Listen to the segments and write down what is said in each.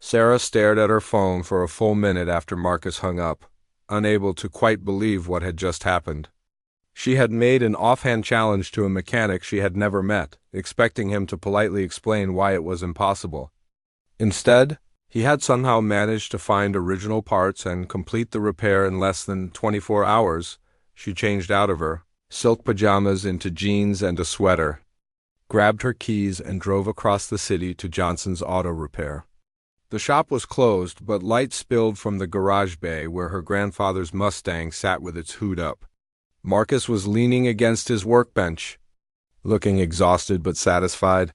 Sarah stared at her phone for a full minute after Marcus hung up, unable to quite believe what had just happened. She had made an offhand challenge to a mechanic she had never met, expecting him to politely explain why it was impossible. Instead, he had somehow managed to find original parts and complete the repair in less than 24 hours. She changed out of her silk pajamas into jeans and a sweater, grabbed her keys, and drove across the city to Johnson's Auto Repair. The shop was closed, but light spilled from the garage bay where her grandfather's Mustang sat with its hood up. Marcus was leaning against his workbench, looking exhausted but satisfied.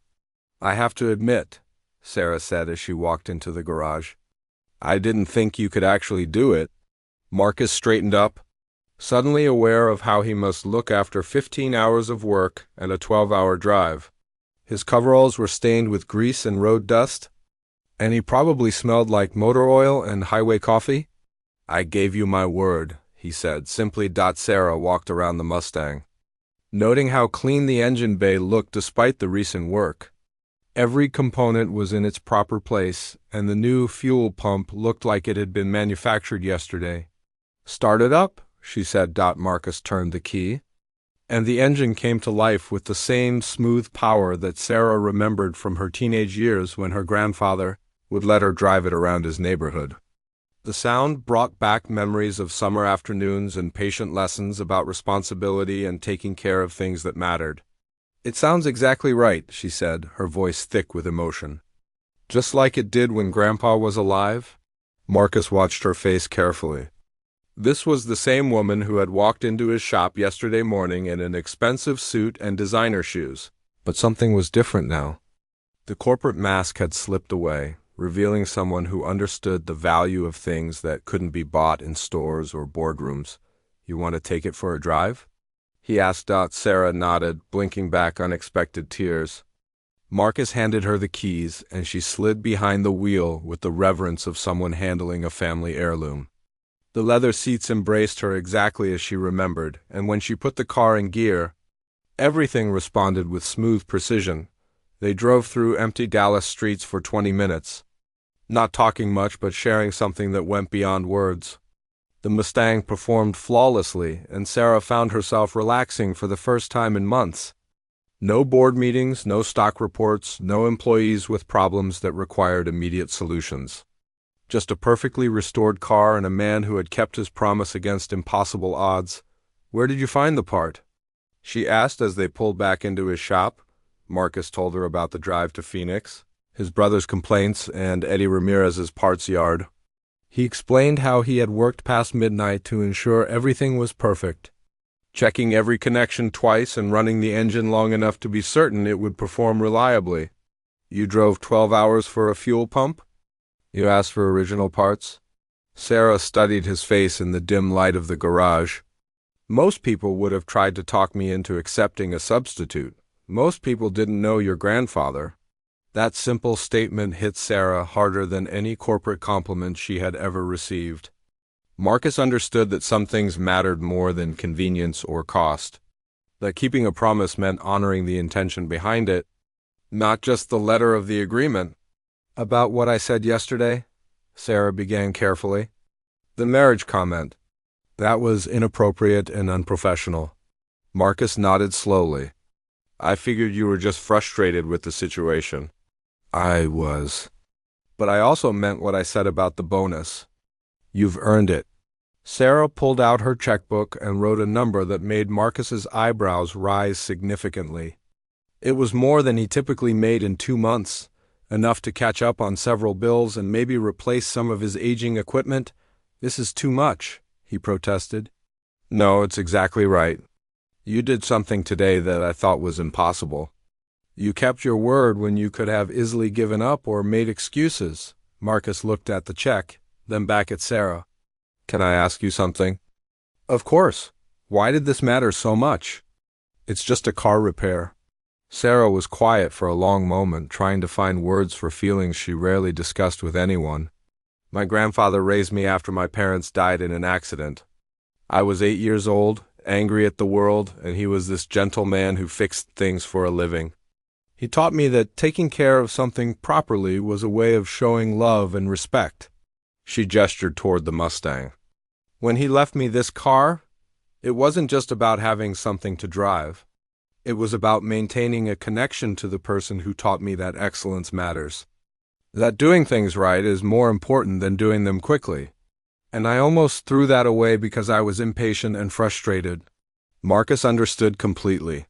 "I have to admit," Sarah said as she walked into the garage, "I didn't think you could actually do it." Marcus straightened up, suddenly aware of how he must look after 15 hours of work and a 12-hour drive. His coveralls were stained with grease and road dust, and he probably smelled like motor oil and highway coffee. "I gave you my word," he said simply. Sarah walked around the Mustang, noting how clean the engine bay looked despite the recent work. Every component was in its proper place, and the new fuel pump looked like it had been manufactured yesterday. "Start it up," she said. Marcus turned the key, and the engine came to life with the same smooth power that Sarah remembered from her teenage years when her grandfather would let her drive it around his neighborhood. The sound brought back memories of summer afternoons and patient lessons about responsibility and taking care of things that mattered. "It sounds exactly right," she said, her voice thick with emotion. "Just like it did when Grandpa was alive?" Marcus watched her face carefully. This was the same woman who had walked into his shop yesterday morning in an expensive suit and designer shoes. But something was different now. The corporate mask had slipped away, revealing someone who understood the value of things that couldn't be bought in stores or boardrooms. "You want to take it for a drive?" he asked. Sarah nodded, blinking back unexpected tears. Marcus handed her the keys, and she slid behind the wheel with the reverence of someone handling a family heirloom. The leather seats embraced her exactly as she remembered, and when she put the car in gear, everything responded with smooth precision. They drove through empty Dallas streets for 20 minutes, not talking much but sharing something that went beyond words. The Mustang performed flawlessly, and Sarah found herself relaxing for the first time in months. No board meetings, no stock reports, no employees with problems that required immediate solutions. Just a perfectly restored car and a man who had kept his promise against impossible odds. "Where did you find the part?" she asked as they pulled back into his shop. Marcus told her about the drive to Phoenix, his brother's complaints, and Eddie Ramirez's parts yard. He explained how he had worked past midnight to ensure everything was perfect, checking every connection twice and running the engine long enough to be certain it would perform reliably. "You drove 12 hours for a fuel pump? You asked for original parts?" Sarah studied his face in the dim light of the garage. "Most people would have tried to talk me into accepting a substitute. Most people didn't know your grandfather." That simple statement hit Sarah harder than any corporate compliment she had ever received. Marcus understood that some things mattered more than convenience or cost, that keeping a promise meant honoring the intention behind it, not just the letter of the agreement. "About what I said yesterday," Sarah began carefully. "The marriage comment. That was inappropriate and unprofessional." Marcus nodded slowly. "I figured you were just frustrated with the situation." "I was. But I also meant what I said about the bonus. You've earned it." Sarah pulled out her checkbook and wrote a number that made Marcus's eyebrows rise significantly. It was more than he typically made in 2 months, enough to catch up on several bills and maybe replace some of his aging equipment. "This is too much," he protested. "No, it's exactly right. You did something today that I thought was impossible. You kept your word when you could have easily given up or made excuses." Marcus looked at the check, then back at Sarah. "Can I ask you something?" "Of course. Why did this matter so much?" "It's just a car repair." Sarah was quiet for a long moment, trying to find words for feelings she rarely discussed with anyone. "My grandfather raised me after my parents died in an accident. I was 8 years old, angry at the world, and he was this gentle man who fixed things for a living. He taught me that taking care of something properly was a way of showing love and respect. She gestured toward the Mustang. When he left me this car, it wasn't just about having something to drive. It was about maintaining a connection to the person who taught me that excellence matters. That doing things right is more important than doing them quickly. And I almost threw that away because I was impatient and frustrated. Marcus understood completely.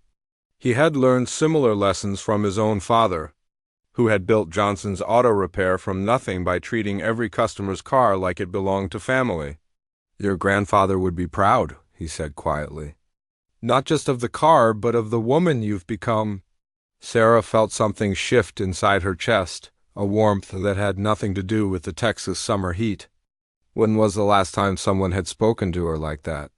He had learned similar lessons from his own father, who had built Johnson's Auto Repair from nothing by treating every customer's car like it belonged to family. "Your grandfather would be proud," he said quietly. "Not just of the car, but of the woman you've become." Sarah felt something shift inside her chest, a warmth that had nothing to do with the Texas summer heat. When was the last time someone had spoken to her like that?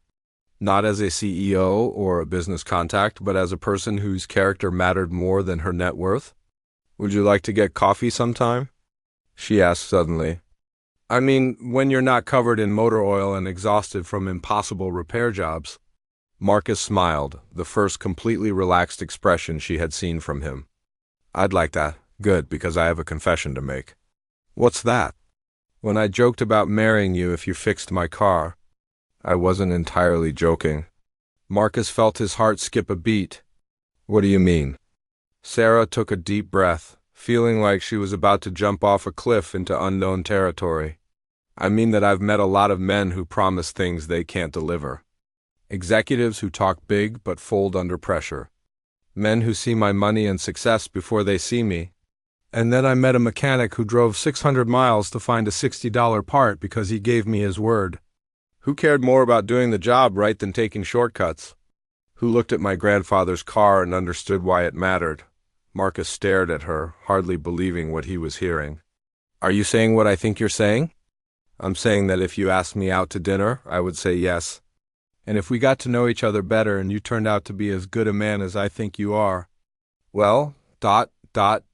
Not as a CEO or a business contact, but as a person whose character mattered more than her net worth? "Would you like to get coffee sometime?" she asked suddenly. "I mean, when you're not covered in motor oil and exhausted from impossible repair jobs." Marcus smiled, the first completely relaxed expression she had seen from him. "I'd like that. Good, because I have a confession to make." "What's that?" "When I joked about marrying you if you fixed my car, I wasn't entirely joking." Marcus felt his heart skip a beat. "What do you mean?" Sarah took a deep breath, feeling like she was about to jump off a cliff into unknown territory. "I mean that I've met a lot of men who promise things they can't deliver. Executives who talk big but fold under pressure. Men who see my money and success before they see me. And then I met a mechanic who drove 600 miles to find a $60 part because he gave me his word. Who cared more about doing the job right than taking shortcuts? Who looked at my grandfather's car and understood why it mattered." Marcus stared at her, hardly believing what he was hearing. "Are you saying what I think you're saying?" "I'm saying that if you asked me out to dinner, I would say yes. And if we got to know each other better and you turned out to be as good a man as I think you are, well, ...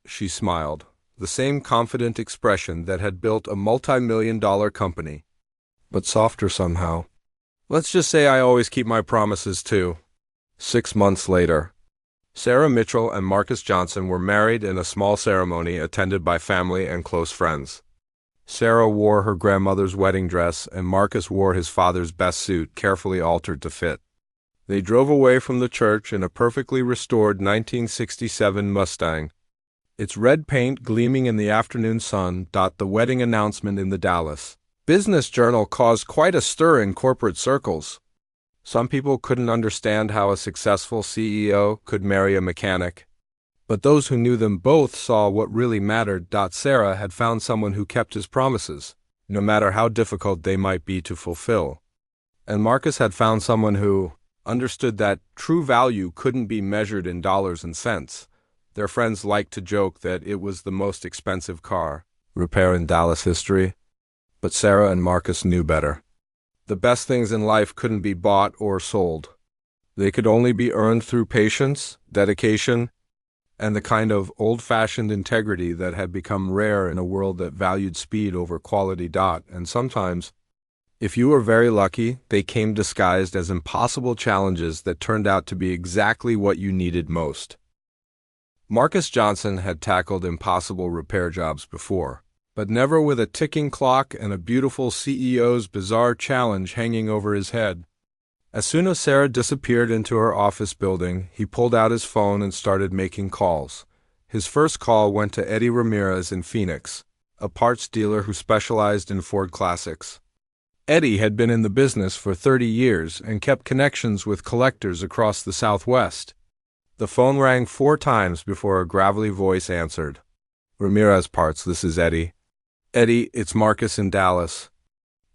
she smiled, the same confident expression that had built a multi-million-dollar company, but softer somehow. "Let's just say I always keep my promises too." 6 months later, Sarah Mitchell and Marcus Johnson were married in a small ceremony attended by family and close friends. Sarah wore her grandmother's wedding dress and Marcus wore his father's best suit, carefully altered to fit. They drove away from the church in a perfectly restored 1967 Mustang, its red paint gleaming in the afternoon sun. The wedding announcement in the Dallas Business Journal caused quite a stir in corporate circles. Some people couldn't understand how a successful CEO could marry a mechanic. But those who knew them both saw what really mattered. Sarah had found someone who kept his promises, no matter how difficult they might be to fulfill. And Marcus had found someone who understood that true value couldn't be measured in dollars and cents. Their friends liked to joke that it was the most expensive car repair in Dallas history. But Sarah and Marcus knew better. The best things in life couldn't be bought or sold. They could only be earned through patience, dedication, and the kind of old-fashioned integrity that had become rare in a world that valued speed over quality. And sometimes, if you were very lucky, they came disguised as impossible challenges that turned out to be exactly what you needed most. Marcus Johnson had tackled impossible repair jobs before, but never with a ticking clock and a beautiful CEO's bizarre challenge hanging over his head. As soon as Sarah disappeared into her office building, he pulled out his phone and started making calls. His first call went to Eddie Ramirez in Phoenix, a parts dealer who specialized in Ford classics. Eddie had been in the business for 30 years and kept connections with collectors across the Southwest. The phone rang 4 times before a gravelly voice answered. "Ramirez Parts, this is Eddie." "Eddie, it's Marcus in Dallas.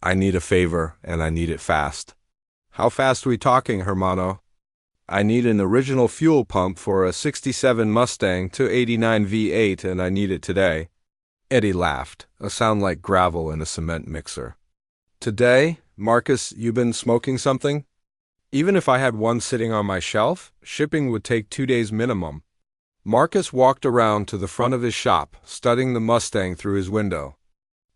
I need a favor, and I need it fast." "How fast we talking, hermano?" "I need an original fuel pump for a 67 Mustang 289 V8, and I need it today." Eddie laughed, a sound like gravel in a cement mixer. "Today? Marcus, you been smoking something? Even if I had one sitting on my shelf, shipping would take 2 days minimum." Marcus walked around to the front of his shop, studying the Mustang through his window.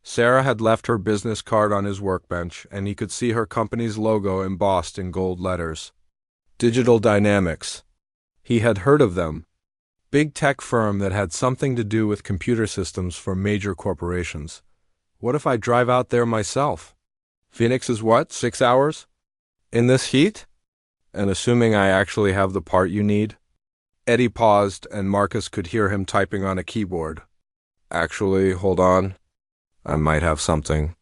Sarah had left her business card on his workbench, and he could see her company's logo embossed in gold letters. Digital Dynamics. He had heard of them. Big tech firm that had something to do with computer systems for major corporations. What if I drive out there myself? Phoenix is what, 6 hours? In this heat? And assuming I actually have the part you need? Eddie paused, and Marcus could hear him typing on a keyboard. Actually, hold on. I might have something.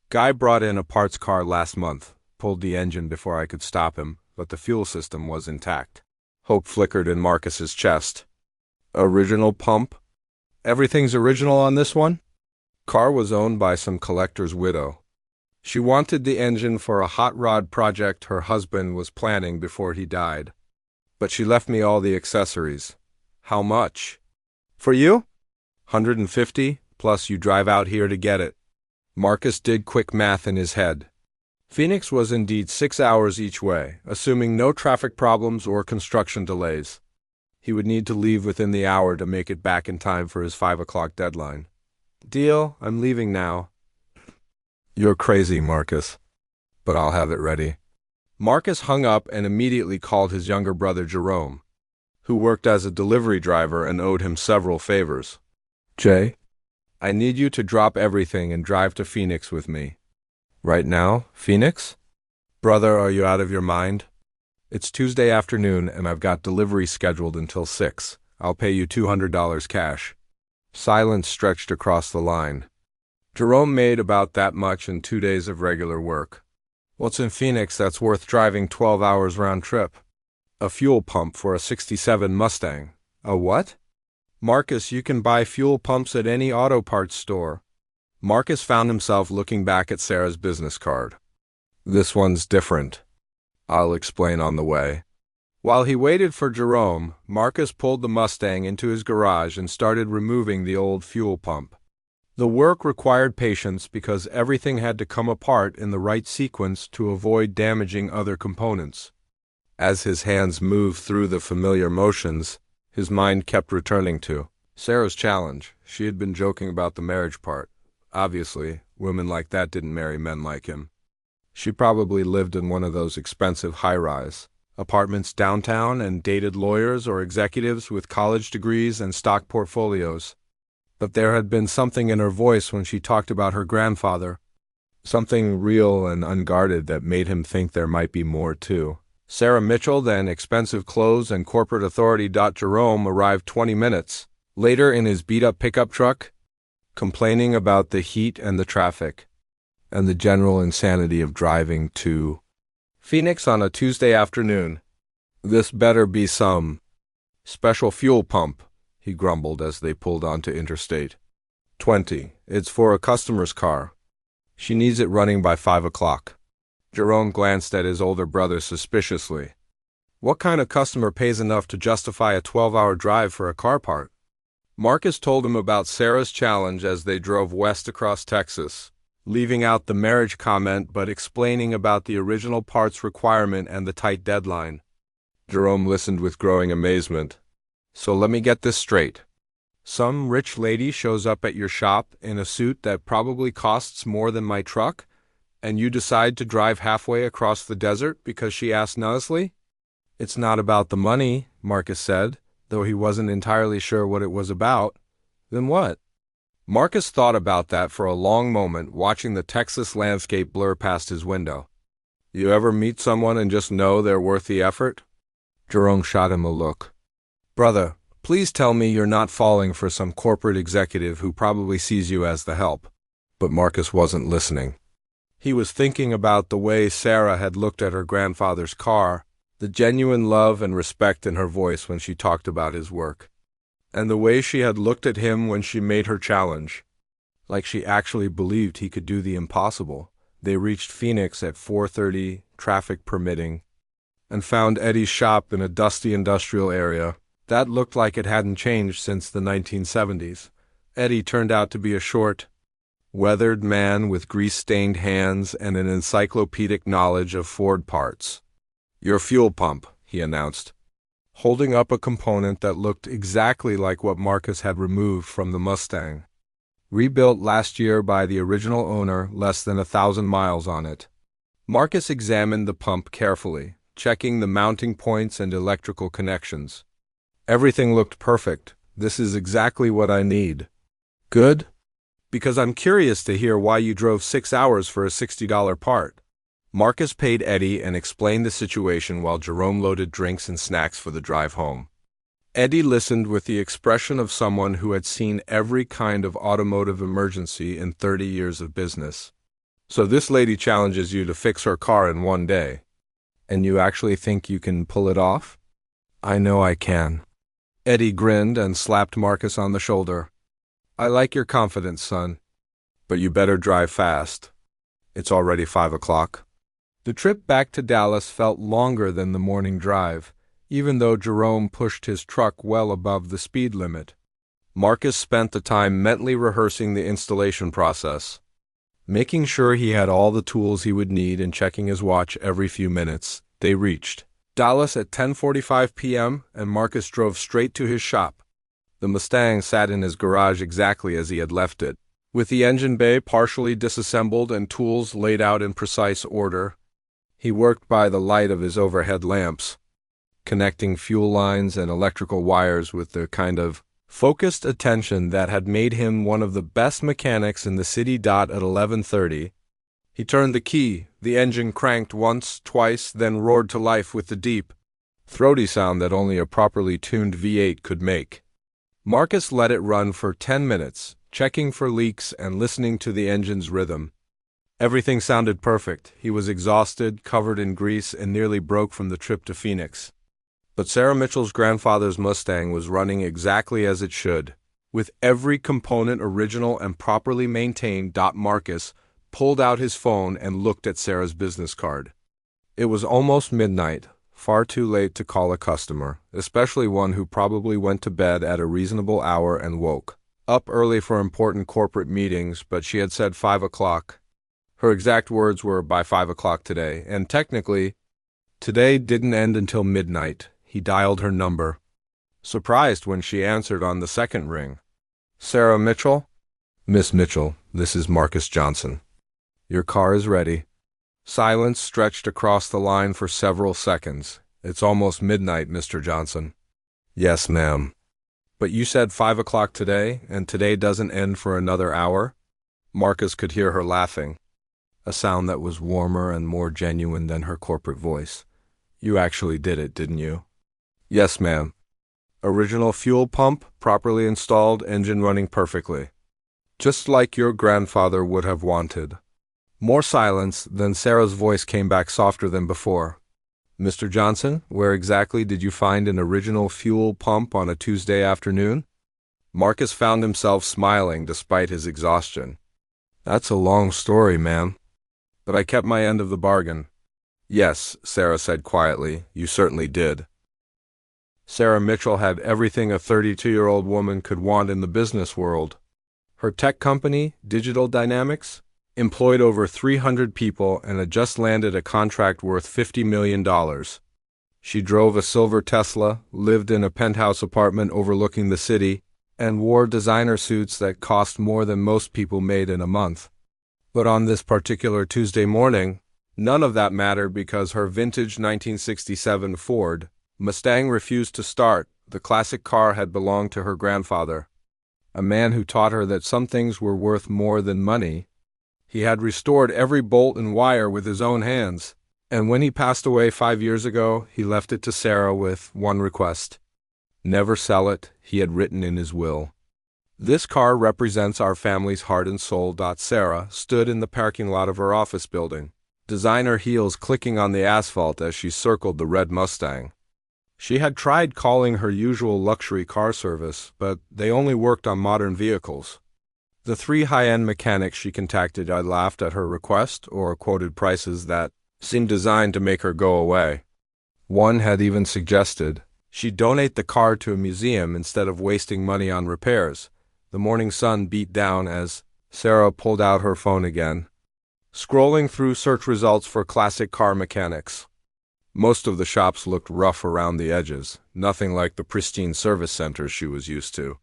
Guy brought in a parts car last month, pulled the engine before I could stop him, but the fuel system was intact. Hope flickered in Marcus's chest. Original pump? Everything's original on this one? Car was owned by some collector's widow. She wanted the engine for a hot rod project her husband was planning before he died. But she left me all the accessories. How much? For you? $150, plus you drive out here to get it. Marcus did quick math in his head. Phoenix was indeed 6 hours each way, assuming no traffic problems or construction delays. He would need to leave within the hour to make it back in time for his 5 o'clock deadline. Deal, I'm leaving now. You're crazy, Marcus. But I'll have it ready. Marcus hung up and immediately called his younger brother Jerome, who worked as a delivery driver and owed him several favors. Jay, I need you to drop everything and drive to Phoenix with me. Right now, Phoenix? Brother, are you out of your mind? It's Tuesday afternoon and I've got delivery scheduled until 6. I'll pay you $200 cash. Silence stretched across the line. Jerome made about that much in 2 days of regular work. What's in Phoenix that's worth driving 12 hours round trip? A fuel pump for a '67 Mustang. A what? Marcus, you can buy fuel pumps at any auto parts store. Marcus found himself looking back at Sarah's business card. This one's different. I'll explain on the way. While he waited for Jerome, Marcus pulled the Mustang into his garage and started removing the old fuel pump. The work required patience because everything had to come apart in the right sequence to avoid damaging other components. As his hands moved through the familiar motions, his mind kept returning to Sarah's challenge. She had been joking about the marriage part. Obviously, women like that didn't marry men like him. She probably lived in one of those expensive high-rise apartments downtown and dated lawyers or executives with college degrees and stock portfolios. But there had been something in her voice when she talked about her grandfather, something real and unguarded that made him think there might be more too. Sarah Mitchell, then expensive clothes and corporate authority. Jerome arrived 20 minutes later in his beat-up pickup truck, complaining about the heat and the traffic, and the general insanity of driving to Phoenix on a Tuesday afternoon. This better be some special fuel pump, he grumbled as they pulled onto Interstate 20. It's for a customer's car. She needs it running by 5 o'clock. Jerome glanced at his older brother suspiciously. What kind of customer pays enough to justify a 12-hour drive for a car part? Marcus told him about Sarah's challenge as they drove west across Texas, leaving out the marriage comment but explaining about the original parts requirement and the tight deadline. Jerome listened with growing amazement. So let me get this straight. Some rich lady shows up at your shop in a suit that probably costs more than my truck, and you decide to drive halfway across the desert because she asked nicely? It's not about the money, Marcus said, though he wasn't entirely sure what it was about. Then what? Marcus thought about that for a long moment, watching the Texas landscape blur past his window. You ever meet someone and just know they're worth the effort? Jerome shot him a look. Brother, please tell me you're not falling for some corporate executive who probably sees you as the help. But Marcus wasn't listening. He was thinking about the way Sarah had looked at her grandfather's car, the genuine love and respect in her voice when she talked about his work, and the way she had looked at him when she made her challenge, like she actually believed he could do the impossible. They reached Phoenix at 4:30, traffic permitting, and found Eddie's shop in a dusty industrial area that looked like it hadn't changed since the 1970s. Eddie turned out to be a short, weathered man with grease-stained hands and an encyclopedic knowledge of Ford parts. Your fuel pump, he announced, holding up a component that looked exactly like what Marcus had removed from the Mustang. Rebuilt last year by the original owner, less than 1,000 miles on it. Marcus examined the pump carefully, checking the mounting points and electrical connections. Everything looked perfect. This is exactly what I need. Good? Because I'm curious to hear why you drove 6 hours for a $60 part. Marcus paid Eddie and explained the situation while Jerome loaded drinks and snacks for the drive home. Eddie listened with the expression of someone who had seen every kind of automotive emergency in 30 years of business. So this lady challenges you to fix her car in one day. And you actually think you can pull it off? I know I can. Eddie grinned and slapped Marcus on the shoulder. I like your confidence, son. But you better drive fast. It's already 5 o'clock. The trip back to Dallas felt longer than the morning drive, even though Jerome pushed his truck well above the speed limit. Marcus spent the time mentally rehearsing the installation process, making sure he had all the tools he would need and checking his watch every few minutes. They reached Dallas at 10:45 p.m., and Marcus drove straight to his shop. The Mustang sat in his garage exactly as he had left it, with the engine bay partially disassembled and tools laid out in precise order. He worked by the light of his overhead lamps, connecting fuel lines and electrical wires with the kind of focused attention that had made him one of the best mechanics in the city. At 11:30, he turned the key. The engine cranked once, twice, then roared to life with the deep, throaty sound that only a properly tuned V8 could make. Marcus let it run for 10 minutes, checking for leaks and listening to the engine's rhythm. Everything sounded perfect. He was exhausted, covered in grease, and nearly broke from the trip to Phoenix. But Sarah Mitchell's grandfather's Mustang was running exactly as it should, with every component original and properly maintained. Marcus pulled out his phone and looked at Sarah's business card. It was almost midnight, far too late to call a customer, especially one who probably went to bed at a reasonable hour and woke up early for important corporate meetings, but she had said 5 o'clock. Her exact words were, by 5 o'clock today, and technically, today didn't end until midnight. He dialed her number, surprised when she answered on the second ring. Sarah Mitchell? Miss Mitchell, this is Marcus Johnson. Your car is ready. Silence stretched across the line for several seconds. It's almost midnight, Mr. Johnson. Yes, ma'am. But you said 5 o'clock today, and today doesn't end for another hour? Marcus could hear her laughing, a sound that was warmer and more genuine than her corporate voice. You actually did it, didn't you? Yes, ma'am. Original fuel pump, properly installed, engine running perfectly. Just like your grandfather would have wanted. More silence, then Sarah's voice came back softer than before. Mr. Johnson, where exactly did you find an original fuel pump on a Tuesday afternoon? Marcus found himself smiling despite his exhaustion. That's a long story, ma'am. But I kept my end of the bargain. Yes, Sarah said quietly, you certainly did. Sarah Mitchell had everything a 32-year-old woman could want in the business world. Her tech company, Digital Dynamics, employed over 300 people and had just landed a contract worth $50 million. She drove a silver Tesla, lived in a penthouse apartment overlooking the city, and wore designer suits that cost more than most people made in a month. But on this particular Tuesday morning, none of that mattered because her vintage 1967 Ford Mustang refused to start. The classic car had belonged to her grandfather, a man who taught her that some things were worth more than money. He had restored every bolt and wire with his own hands, and when he passed away 5 years ago, he left it to Sarah with one request. Never sell it, he had written in his will. This car represents our family's heart and soul. Sarah stood in the parking lot of her office building, designer heels clicking on the asphalt as she circled the red Mustang. She had tried calling her usual luxury car service, but they only worked on modern vehicles. The 3 high-end mechanics she contacted either laughed at her request or quoted prices that seemed designed to make her go away. One had even suggested she donate the car to a museum instead of wasting money on repairs. The morning sun beat down as Sarah pulled out her phone again, scrolling through search results for classic car mechanics. Most of the shops looked rough around the edges, nothing like the pristine service centers she was used to.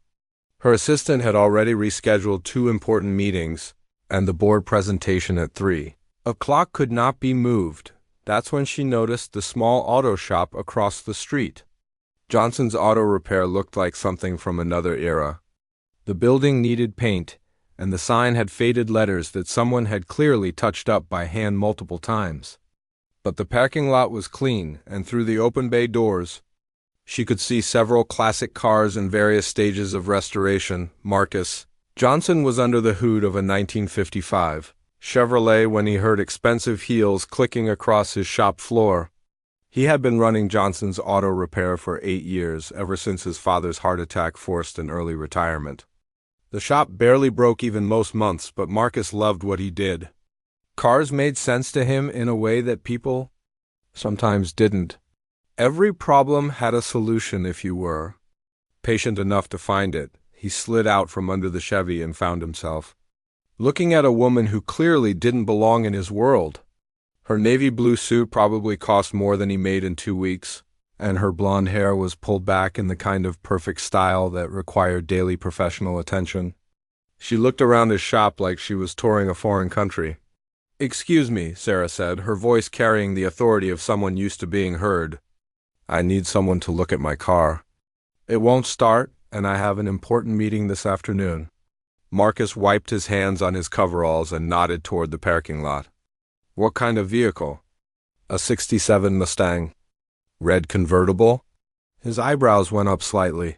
Her assistant had already rescheduled 2 important meetings and the board presentation at 3 o'clock could not be moved. That's when she noticed the small auto shop across the street. Johnson's Auto Repair looked like something from another era. The building needed paint, and the sign had faded letters that someone had clearly touched up by hand multiple times. But the parking lot was clean, and through the open bay doors, she could see several classic cars in various stages of restoration. Marcus Johnson was under the hood of a 1955 Chevrolet when he heard expensive heels clicking across his shop floor. He had been running Johnson's Auto Repair for 8 years, ever since his father's heart attack forced an early retirement. The shop barely broke even most months, but Marcus loved what he did. Cars made sense to him in a way that people sometimes didn't. Every problem had a solution if you were patient enough to find it. He slid out from under the Chevy and found himself looking at a woman who clearly didn't belong in his world. Her navy blue suit probably cost more than he made in 2 weeks, and her blonde hair was pulled back in the kind of perfect style that required daily professional attention. She looked around his shop like she was touring a foreign country. "Excuse me," Sarah said, her voice carrying the authority of someone used to being heard. "I need someone to look at my car. It won't start, and I have an important meeting this afternoon." Marcus wiped his hands on his coveralls and nodded toward the parking lot. "What kind of vehicle?" "A '67 Mustang." "Red convertible?" His eyebrows went up slightly.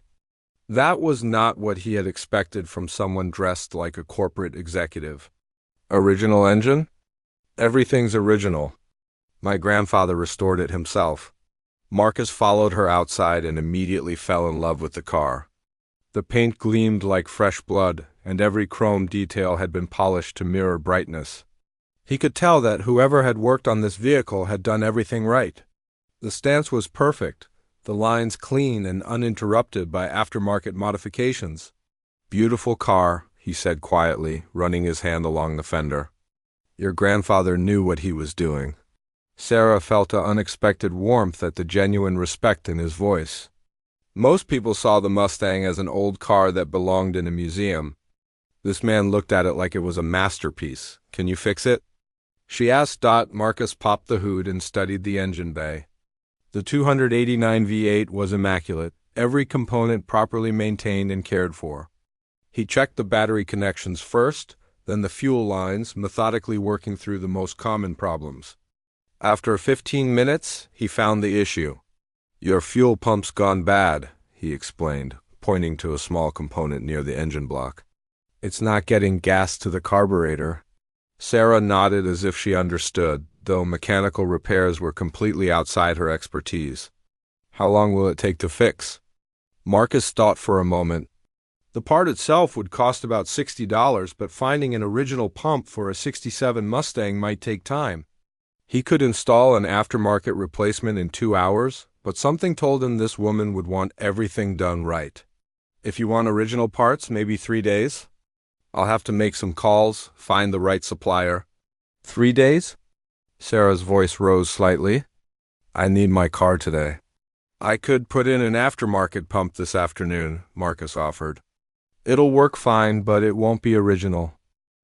That was not what he had expected from someone dressed like a corporate executive. "Original engine?" "Everything's original. My grandfather restored it himself." Marcus followed her outside and immediately fell in love with the car. The paint gleamed like fresh blood, and every chrome detail had been polished to mirror brightness. He could tell that whoever had worked on this vehicle had done everything right. The stance was perfect, the lines clean and uninterrupted by aftermarket modifications. "Beautiful car," he said quietly, running his hand along the fender. "Your grandfather knew what he was doing." Sarah felt an unexpected warmth at the genuine respect in his voice. Most people saw the Mustang as an old car that belonged in a museum. This man looked at it like it was a masterpiece. "Can you fix it?" she asked. Marcus popped the hood and studied the engine bay. The 289 V8 was immaculate, every component properly maintained and cared for. He checked the battery connections first, then the fuel lines, methodically working through the most common problems. After 15 minutes, he found the issue. "Your fuel pump's gone bad," he explained, pointing to a small component near the engine block. "It's not getting gas to the carburetor." Sarah nodded as if she understood, though mechanical repairs were completely outside her expertise. "How long will it take to fix?" Marcus thought for a moment. The part itself would cost about $60, but finding an original pump for a '67 Mustang might take time. He could install an aftermarket replacement in 2 hours, but something told him this woman would want everything done right. "If you want original parts, maybe 3 days. I'll have to make some calls, find the right supplier." "3 days?" Sarah's voice rose slightly. "I need my car today." "I could put in an aftermarket pump this afternoon," Marcus offered. "It'll work fine, but it won't be original."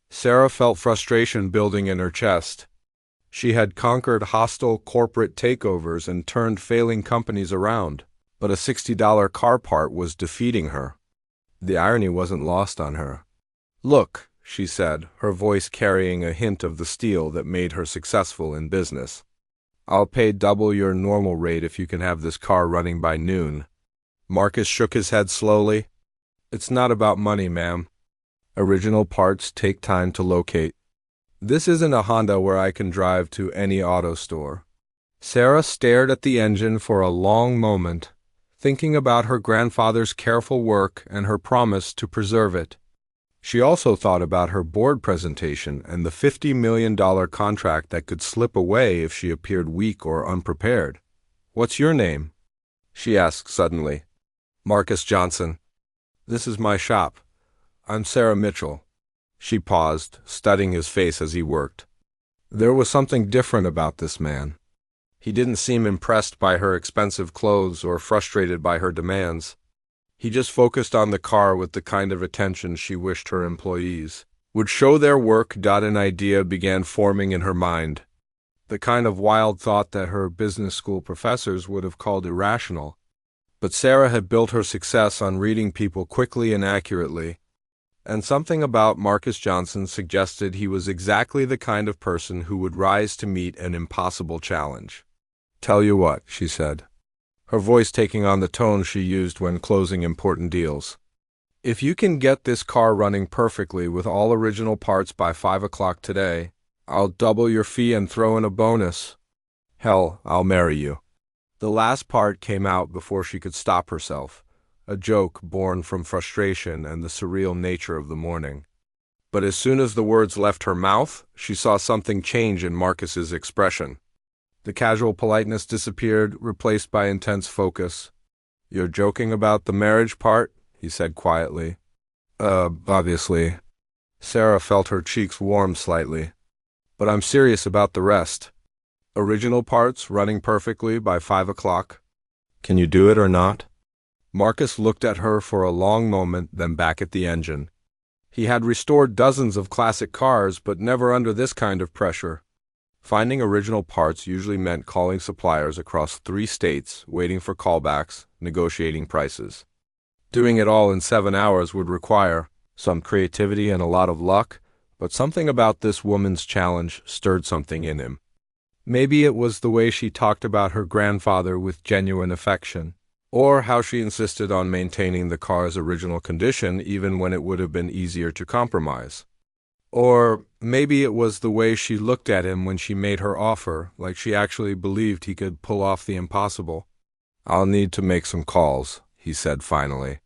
Sarah felt frustration building in her chest. She had conquered hostile corporate takeovers and turned failing companies around, but a $60 car part was defeating her. The irony wasn't lost on her. "Look," she said, her voice carrying a hint of the steel that made her successful in business. "I'll pay double your normal rate if you can have this car running by noon." Marcus shook his head slowly. "It's not about money, ma'am. Original parts take time to locate. This isn't a Honda where I can drive to any auto store." Sarah stared at the engine for a long moment, thinking about her grandfather's careful work and her promise to preserve it. She also thought about her board presentation and the $50 million contract that could slip away if she appeared weak or unprepared. "What's your name?" she asked suddenly. "Marcus Johnson. This is my shop. I'm Sarah Mitchell." She paused, studying his face as he worked. There was something different about this man. He didn't seem impressed by her expensive clothes or frustrated by her demands. He just focused on the car with the kind of attention she wished her employees would show their work. An idea began forming in her mind. The kind of wild thought that her business school professors would have called irrational. But Sarah had built her success on reading people quickly and accurately, and something about Marcus Johnson suggested he was exactly the kind of person who would rise to meet an impossible challenge. "Tell you what," she said, her voice taking on the tone she used when closing important deals. "If you can get this car running perfectly with all original parts by 5 o'clock today, I'll double your fee and throw in a bonus. Hell, I'll marry you." The last part came out before she could stop herself, a joke born from frustration and the surreal nature of the morning. But as soon as the words left her mouth, she saw something change in Marcus's expression. The casual politeness disappeared, replaced by intense focus. "You're joking about the marriage part?" he said quietly. Obviously." Sarah felt her cheeks warm slightly. "But I'm serious about the rest. Original parts running perfectly by 5 o'clock. Can you do it or not?" Marcus looked at her for a long moment, then back at the engine. He had restored dozens of classic cars, but never under this kind of pressure. Finding original parts usually meant calling suppliers across 3 states, waiting for callbacks, negotiating prices. Doing it all in 7 hours would require some creativity and a lot of luck, but something about this woman's challenge stirred something in him. Maybe it was the way she talked about her grandfather with genuine affection, or how she insisted on maintaining the car's original condition even when it would have been easier to compromise. Or maybe it was the way she looked at him when she made her offer, like she actually believed he could pull off the impossible. "I'll need to make some calls," he said finally.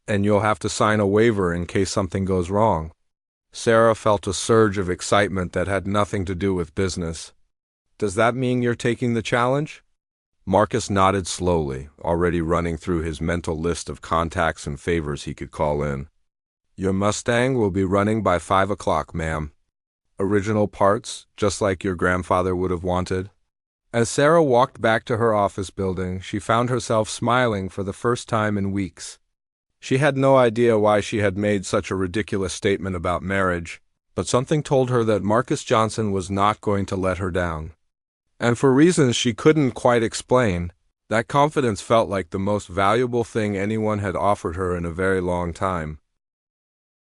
"And you'll have to sign a waiver in case something goes wrong." Sarah felt a surge of excitement that had nothing to do with business. "Does that mean you're taking the challenge?" Marcus nodded slowly, already running through his mental list of contacts and favors he could call in. "Your Mustang will be running by 5 o'clock, ma'am. Original parts, just like your grandfather would have wanted." As Sarah walked back to her office building, she found herself smiling for the first time in weeks. She had no idea why she had made such a ridiculous statement about marriage, but something told her that Marcus Johnson was not going to let her down. And for reasons she couldn't quite explain, that confidence felt like the most valuable thing anyone had offered her in a very long time.